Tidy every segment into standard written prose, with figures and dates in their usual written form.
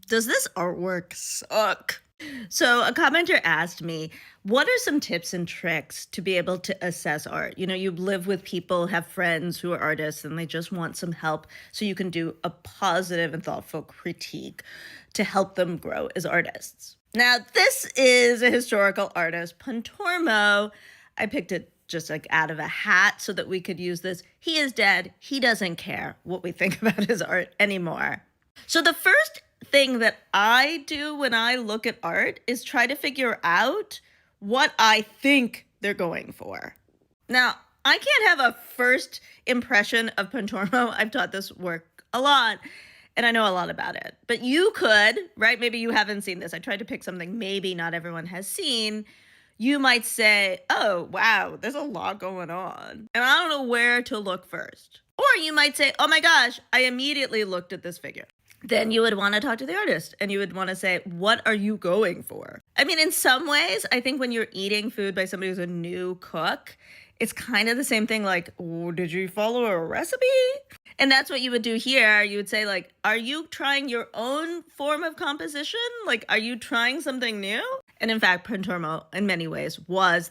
Does this artwork suck? So, a commenter asked me, what are some tips and tricks to be able to assess art? You live with people, have friends who are artists, and they just want some help so you can do a positive and thoughtful critique to help them grow as artists. Now, this is a historical artist, Pontormo. I picked it just like out of a hat so that we could use this. He is dead. He doesn't care what we think about his art anymore. So the first thing that I do when I look at art is try to figure out what I think they're going for. Now, I can't have a first impression of Pontormo. I've taught this work a lot and I know a lot about it. But you could, right? Maybe you haven't seen this. I tried to pick something maybe not everyone has seen. You might say, oh, wow, there's a lot going on. And I don't know where to look first. Or you might say, oh my gosh, I immediately looked at this figure. Then you would want to talk to the artist and you would want to say, what are you going for? I mean, in some ways, I think when you're eating food by somebody who's a new cook, it's kind of the same thing like, oh, did you follow a recipe? And that's what you would do here. You would say like, are you trying your own form of composition? Like, are you trying something new? And in fact, Pontormo, in many ways,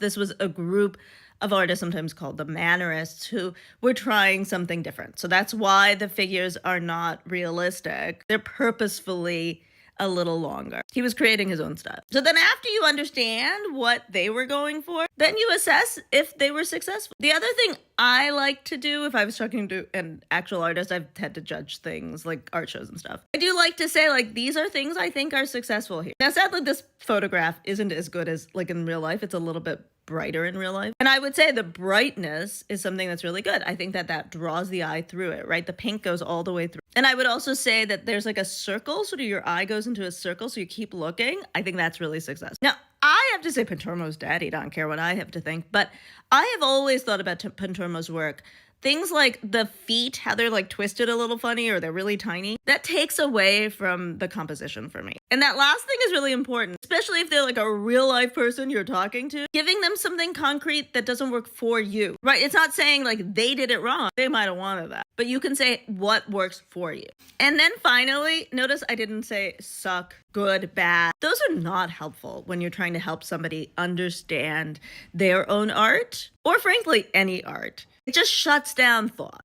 this was a group of artists sometimes called the Mannerists who were trying something different. So that's why the figures are not realistic. They're purposefully a little longer. He was creating his own style. So then after you understand what they were going for, then you assess if they were successful. The other thing I like to do, if I was talking to an actual artist, I've had to judge things like art shows and stuff. I do like to say like, these are things I think are successful here. Now, sadly, this photograph isn't as good as like in real life. It's a little bit brighter in real life. And I would say the brightness is something that's really good. I think that draws the eye through it, right? The pink goes all the way through. And I would also say that there's like a circle, sort of your eye goes into a circle, so you keep looking. I think that's really successful. Now, I have to say Pontormo's dead. He don't care what I have to think. But I have always thought about Pontormo's work. Things like the feet, how they're like twisted a little funny or they're really tiny, that takes away from the composition for me. And that last thing is really important, especially if they're like a real life person you're talking to, giving them something concrete that doesn't work for you, right? It's not saying like they did it wrong. They might have wanted that, but you can say what works for you. And then finally, notice I didn't say suck, good, bad. Those are not helpful when you're trying to help somebody understand their own art or frankly, any art. It just shuts down thought.